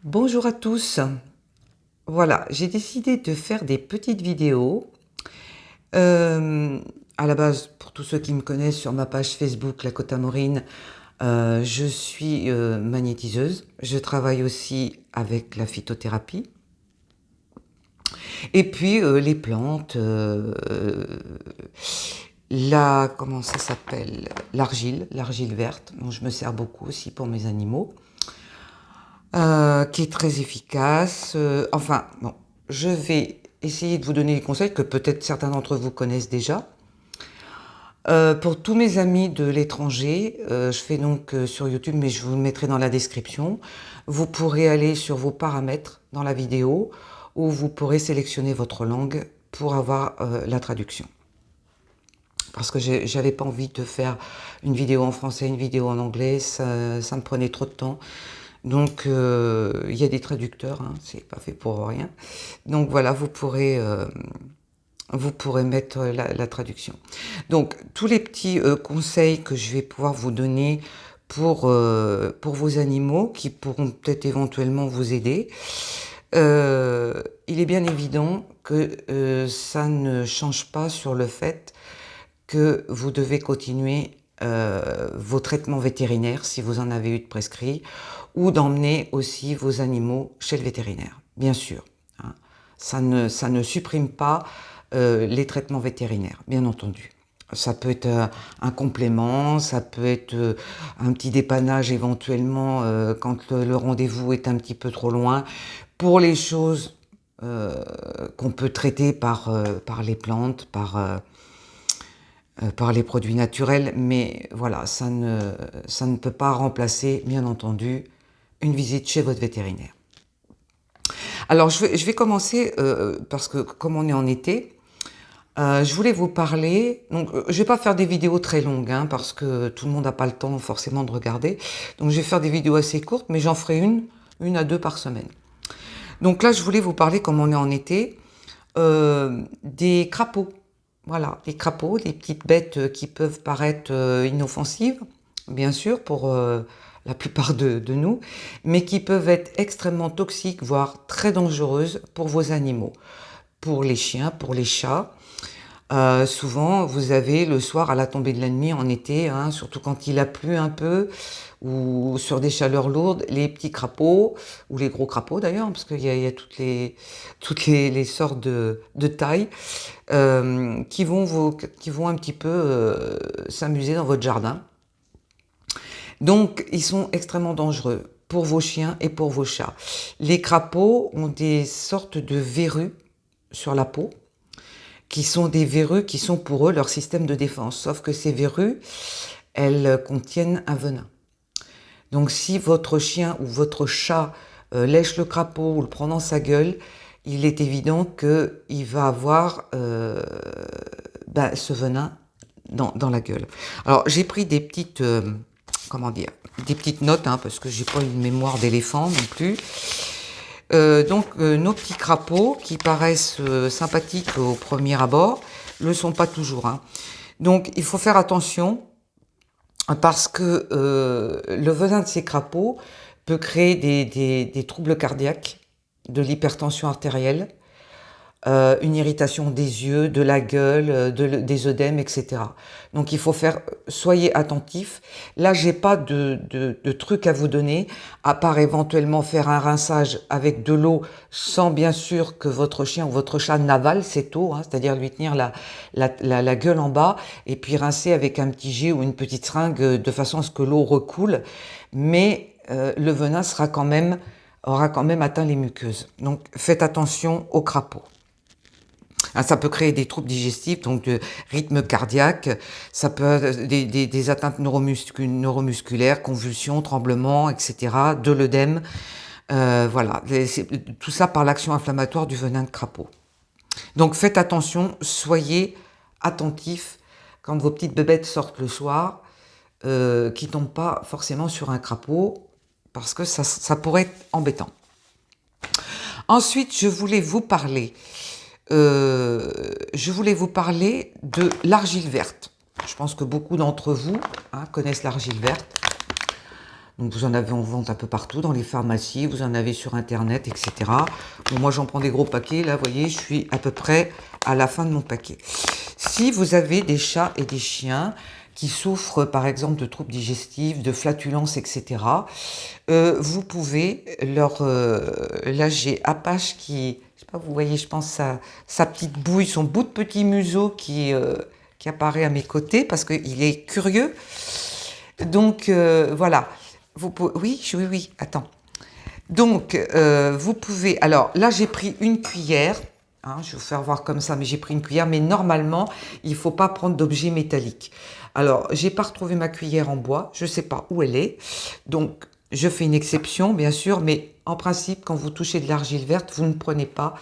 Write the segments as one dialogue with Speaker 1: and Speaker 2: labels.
Speaker 1: Bonjour à tous. Voilà, j'ai décidé de faire des petites vidéos. Euh, à la base, pour tous ceux qui me connaissent sur ma page Facebook, La Côte Amorine, je suis magnétiseuse. Je travaille aussi avec la phytothérapie. Et puis les plantes, comment ça s'appelle? L'argile verte, dont je me sers beaucoup aussi pour mes animaux. Qui est très efficace. Enfin, bon, je vais essayer de vous donner des conseils que peut-être certains d'entre vous connaissent déjà. Pour tous mes amis de l'étranger, je fais donc sur YouTube, mais je vous le mettrai dans la description. Vous pourrez aller sur vos paramètres dans la vidéo où vous pourrez sélectionner votre langue pour avoir la traduction. Parce que j'avais pas envie de faire une vidéo en français, une vidéo en anglais, ça me prenait trop de temps. Donc il y a des traducteurs, hein, c'est pas fait pour rien. Donc voilà, vous pourrez mettre la traduction. Donc tous les petits conseils que je vais pouvoir vous donner pour vos animaux qui pourront peut-être éventuellement vous aider. Il est bien évident que ça ne change pas sur le fait que vous devez continuer vos traitements vétérinaires si vous en avez eu de prescrits, ou d'emmener aussi vos animaux chez le vétérinaire, bien sûr. Hein. Ça ne supprime pas les traitements vétérinaires, bien entendu. Ça peut être un complément, ça peut être un petit dépannage éventuellement quand le rendez-vous est un petit peu trop loin. Pour les choses qu'on peut traiter par les plantes, par les produits naturels, mais voilà, ça ne peut pas remplacer, bien entendu, une visite chez votre vétérinaire. Alors, je vais commencer, parce que comme on est en été, je voulais vous parler, donc je vais pas faire des vidéos très longues, hein, parce que tout le monde n'a pas le temps forcément de regarder, donc je vais faire des vidéos assez courtes, mais j'en ferai une à deux par semaine. Donc là, je voulais vous parler, comme on est en été, des crapauds. Voilà, les crapauds, des petites bêtes qui peuvent paraître inoffensives, bien sûr, pour la plupart de nous, mais qui peuvent être extrêmement toxiques, voire très dangereuses pour vos animaux, pour les chiens, pour les chats. Souvent, vous avez le soir à la tombée de la nuit en été, hein, surtout quand il a plu un peu, ou sur des chaleurs lourdes, les petits crapauds, ou les gros crapauds d'ailleurs, parce qu'il y a toutes les sortes de tailles, qui vont un petit peu s'amuser dans votre jardin. Donc, ils sont extrêmement dangereux pour vos chiens et pour vos chats. Les crapauds ont des sortes de verrues sur la peau, qui sont des verrues qui sont pour eux leur système de défense. Sauf que ces verrues, elles contiennent un venin. Donc si votre chien ou votre chat lèche le crapaud ou le prend dans sa gueule, il est évident qu'il va avoir ce venin dans la gueule. Alors j'ai pris des petites, comment dire, des petites notes, hein, parce que j'ai pas une mémoire d'éléphant non plus. Nos petits crapauds qui paraissent sympathiques au premier abord le sont pas toujours. Hein. Donc il faut faire attention parce que le venin de ces crapauds peut créer des troubles cardiaques, de l'hypertension artérielle, une irritation des yeux, de la gueule, des œdèmes, etc. Donc il faut faire, soyez attentifs. Là, j'ai pas de trucs à vous donner, à part éventuellement faire un rinçage avec de l'eau, sans bien sûr que votre chien ou votre chat n'avale cette eau, hein, c'est-à-dire lui tenir la gueule en bas, et puis rincer avec un petit jet ou une petite seringue, de façon à ce que l'eau recoule. Mais le venin aura quand même atteint les muqueuses. Donc faites attention aux crapauds. Ça peut créer des troubles digestifs, donc de rythme cardiaque, ça peut être des atteintes neuromusculaires, convulsions, tremblements, etc., de l'œdème. Voilà, tout ça par l'action inflammatoire du venin de crapaud. Donc faites attention, soyez attentifs quand vos petites bébêtes sortent le soir, qui ne tombent pas forcément sur un crapaud, parce que ça pourrait être embêtant. Ensuite, je voulais vous parler de l'argile verte. Je pense que beaucoup d'entre vous connaissent l'argile verte. Donc vous en avez en vente un peu partout, dans les pharmacies, vous en avez sur internet, etc. Bon, moi j'en prends des gros paquets, là vous voyez, je suis à peu près à la fin de mon paquet. Si vous avez des chats et des chiens qui souffrent par exemple de troubles digestifs, de flatulences, etc., vous pouvez leur... là j'ai Apache qui... Je sais pas, vous voyez, je pense sa petite bouille, son bout de petit museau qui apparaît à mes côtés parce qu'il est curieux. Donc voilà. Vous pouvez, oui, attends. Donc, vous pouvez... Alors, là, j'ai pris une cuillère. Hein, je vais vous faire voir comme ça, mais j'ai pris une cuillère. Mais normalement, il ne faut pas prendre d'objet métallique. Alors, j'ai pas retrouvé ma cuillère en bois. Je ne sais pas où elle est. Donc, je fais une exception, bien sûr. Mais en principe, quand vous touchez de l'argile verte, vous ne prenez pas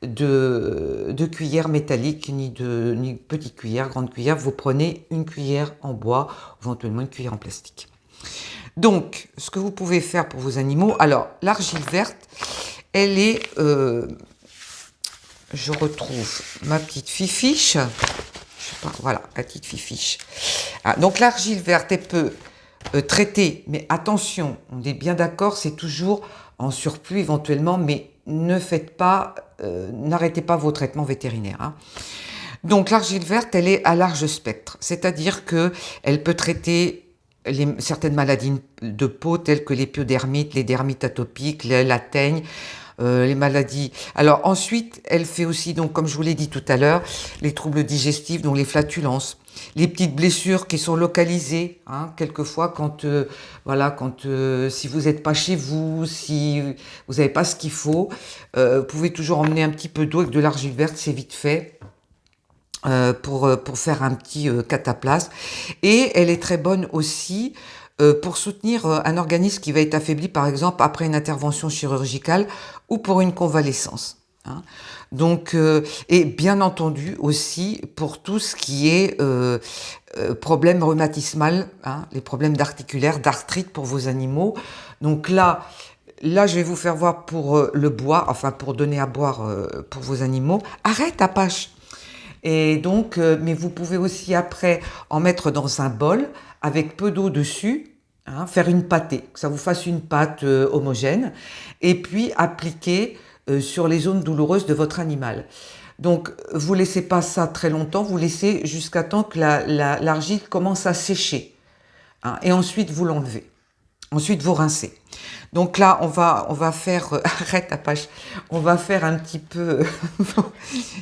Speaker 1: de cuillère métallique, ni petite cuillère, grande cuillère. Vous prenez une cuillère en bois, éventuellement une cuillère en plastique. Donc, ce que vous pouvez faire pour vos animaux, alors l'argile verte, elle est, je retrouve ma petite fifiche, je sais pas, voilà, la petite fifiche. Ah, donc l'argile verte, elle peut traiter, mais attention, on est bien d'accord, c'est toujours en surplus éventuellement, mais ne faites pas, n'arrêtez pas vos traitements vétérinaires. Hein. Donc l'argile verte, elle est à large spectre, c'est-à-dire que elle peut traiter certaines maladies de peau telles que l'épidermite, les dermites atopiques, la teigne, les maladies. Alors ensuite, elle fait aussi, donc comme je vous l'ai dit tout à l'heure, les troubles digestifs, donc les flatulences, les petites blessures qui sont localisées, hein, quelquefois quand, voilà, quand si vous n'êtes pas chez vous, si vous n'avez pas ce qu'il faut, vous pouvez toujours emmener un petit peu d'eau avec de l'argile verte, c'est vite fait. Pour faire un petit cataplasme. Et elle est très bonne aussi pour soutenir un organisme qui va être affaibli, par exemple, après une intervention chirurgicale ou pour une convalescence. Hein. Donc, et bien entendu aussi pour tout ce qui est problème rhumatismal, hein, les problèmes d'articulaire, d'arthrite pour vos animaux. Donc là, je vais vous faire voir pour le bois, enfin pour donner à boire pour vos animaux. Arrête, Apache! Et donc, mais vous pouvez aussi après en mettre dans un bol avec peu d'eau dessus, hein, faire une pâtée, que ça vous fasse une pâte homogène, et puis appliquer sur les zones douloureuses de votre animal. Donc, vous laissez pas ça très longtemps, vous laissez jusqu'à temps que l'argile commence à sécher, hein, et ensuite vous l'enlevez. Ensuite, vous rincez. Donc là, on va faire... arrête, Apache. On va faire un petit peu...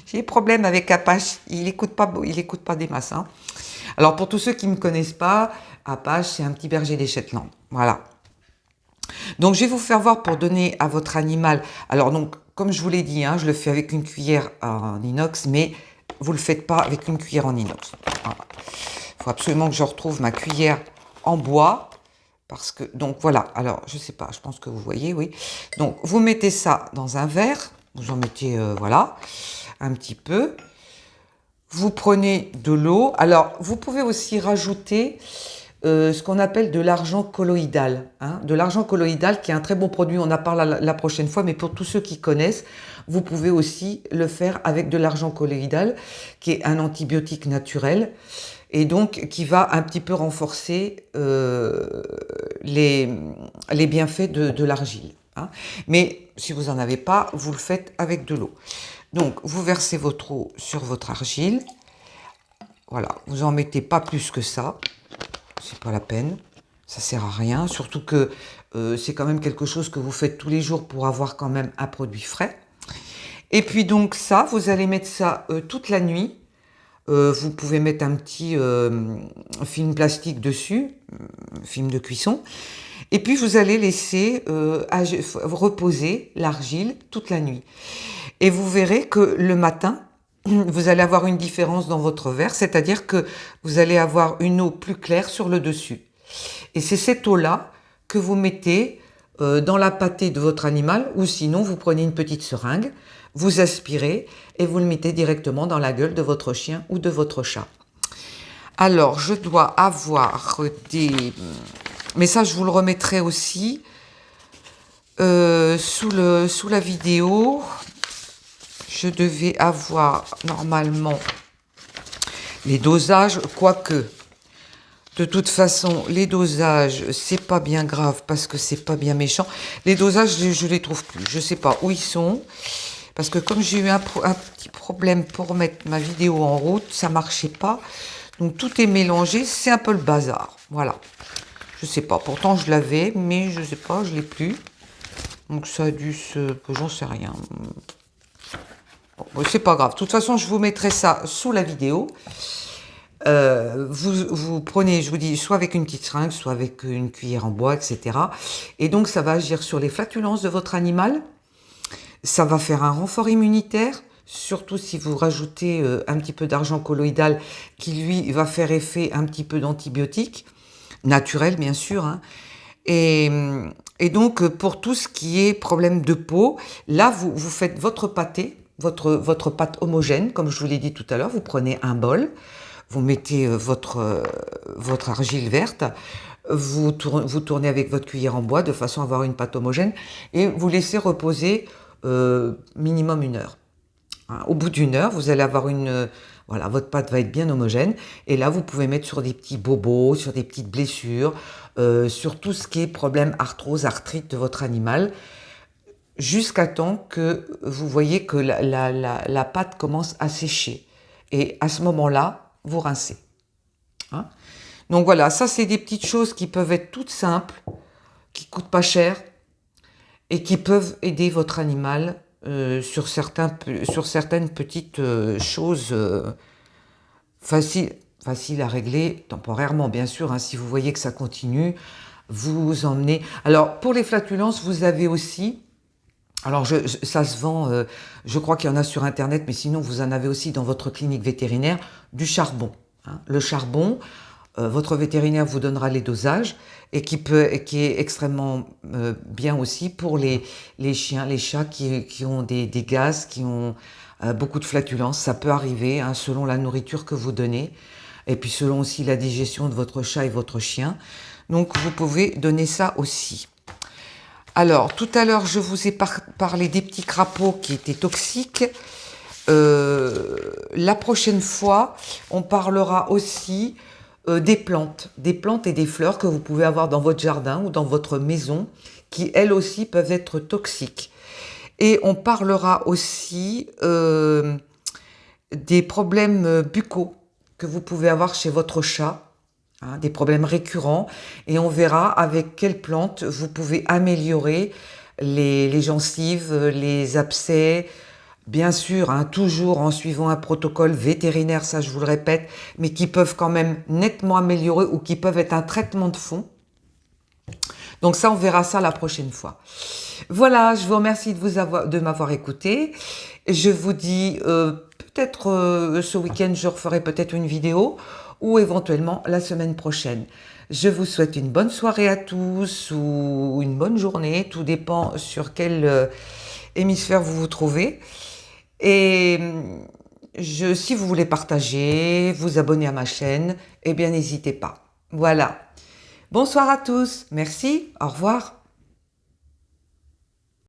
Speaker 1: J'ai des problèmes avec Apache. Il écoute pas des masses. Hein. Alors, pour tous ceux qui ne me connaissent pas, Apache, c'est un petit berger des Shetland. Voilà. Donc, je vais vous faire voir pour donner à votre animal... Alors, donc, comme je vous l'ai dit, hein, je le fais avec une cuillère en inox, mais vous ne le faites pas avec une cuillère en inox. Voilà. Il faut absolument que je retrouve ma cuillère en bois. Parce que, donc voilà, alors je sais pas, je pense que vous voyez, oui. Donc vous mettez ça dans un verre, vous en mettez, voilà, un petit peu. Vous prenez de l'eau. Alors vous pouvez aussi rajouter ce qu'on appelle de l'argent colloïdal. Hein, de l'argent colloïdal qui est un très bon produit, on en parle la prochaine fois, mais pour tous ceux qui connaissent, vous pouvez aussi le faire avec de l'argent colloïdal, qui est un antibiotique naturel. Et donc qui va un petit peu renforcer les bienfaits de l'argile. Hein. Mais si vous n'en avez pas, vous le faites avec de l'eau. Donc vous versez votre eau sur votre argile. Voilà, vous en mettez pas plus que ça. C'est pas la peine, ça sert à rien. Surtout que c'est quand même quelque chose que vous faites tous les jours pour avoir quand même un produit frais. Et puis donc ça, vous allez mettre ça toute la nuit. Vous pouvez mettre un petit film plastique dessus, film de cuisson, et puis vous allez laisser reposer l'argile toute la nuit. Et vous verrez que le matin, vous allez avoir une différence dans votre verre, c'est-à-dire que vous allez avoir une eau plus claire sur le dessus. Et c'est cette eau-là que vous mettez dans la pâtée de votre animal, ou sinon vous prenez une petite seringue, vous aspirez et vous le mettez directement dans la gueule de votre chien ou de votre chat. Alors, je dois avoir des... Mais ça, je vous le remettrai aussi sous la vidéo. Je devais avoir normalement les dosages, quoique De toute façon, les dosages, c'est pas bien grave parce que c'est pas bien méchant. Les dosages, je les trouve plus. Je sais pas où ils sont. Parce que comme j'ai eu un petit problème pour mettre ma vidéo en route, ça marchait pas. Donc tout est mélangé, c'est un peu le bazar. Voilà. Je sais pas. Pourtant je l'avais, mais je sais pas, je l'ai plus. Donc ça a dû se... J'en sais rien. Bon, c'est pas grave. De toute façon, je vous mettrai ça sous la vidéo. Vous prenez, je vous dis, soit avec une petite seringue, soit avec une cuillère en bois, etc. Et donc, ça va agir sur les flatulences de votre animal. Ça va faire un renfort immunitaire, surtout si vous rajoutez un petit peu d'argent colloïdal qui, lui, va faire effet un petit peu d'antibiotique, naturel, bien sûr. Hein. Et donc, pour tout ce qui est problème de peau, là, vous faites votre pâté, votre pâte homogène, comme je vous l'ai dit tout à l'heure. Vous prenez un bol, vous mettez votre argile verte, vous tournez avec votre cuillère en bois de façon à avoir une pâte homogène et vous laissez reposer minimum 1 heure. Hein, au bout d'1 heure, vous allez avoir voilà, votre pâte va être bien homogène et là, vous pouvez mettre sur des petits bobos, sur des petites blessures, sur tout ce qui est problème arthrose, arthrite de votre animal, jusqu'à temps que vous voyez que la pâte commence à sécher. Et à ce moment-là, vous rincez. Hein. Donc voilà, ça c'est des petites choses qui peuvent être toutes simples, qui coûtent pas cher et qui peuvent aider votre animal sur certaines petites choses faciles à régler temporairement, bien sûr. Hein, si vous voyez que ça continue, vous emmenez... Alors, pour les flatulences, vous avez aussi... Alors, ça se vend, je crois qu'il y en a sur Internet, mais sinon, vous en avez aussi dans votre clinique vétérinaire, du charbon. Hein. Le charbon, votre vétérinaire vous donnera les dosages et qui est extrêmement bien aussi pour les chiens, les chats qui ont des gaz, qui ont beaucoup de flatulences. Ça peut arriver hein, selon la nourriture que vous donnez et puis selon aussi la digestion de votre chat et votre chien. Donc, vous pouvez donner ça aussi. Alors, tout à l'heure, je vous ai parlé des petits crapauds qui étaient toxiques. La prochaine fois, on parlera aussi des plantes et des fleurs que vous pouvez avoir dans votre jardin ou dans votre maison, qui elles aussi peuvent être toxiques. Et on parlera aussi des problèmes buccaux que vous pouvez avoir chez votre chat. Hein, des problèmes récurrents et on verra avec quelles plantes vous pouvez améliorer les gencives, les abcès, bien sûr, hein, toujours en suivant un protocole vétérinaire, ça je vous le répète, mais qui peuvent quand même nettement améliorer ou qui peuvent être un traitement de fond. Donc ça, on verra ça la prochaine fois. Voilà, je vous remercie de m'avoir écouté. Je vous dis peut-être ce week-end, je referai peut-être une vidéo ou éventuellement la semaine prochaine. Je vous souhaite une bonne soirée à tous ou une bonne journée, tout dépend sur quel hémisphère vous vous trouvez. Et si vous voulez partager, vous abonner à ma chaîne, eh bien n'hésitez pas. Voilà. Bonsoir à tous, merci, au revoir.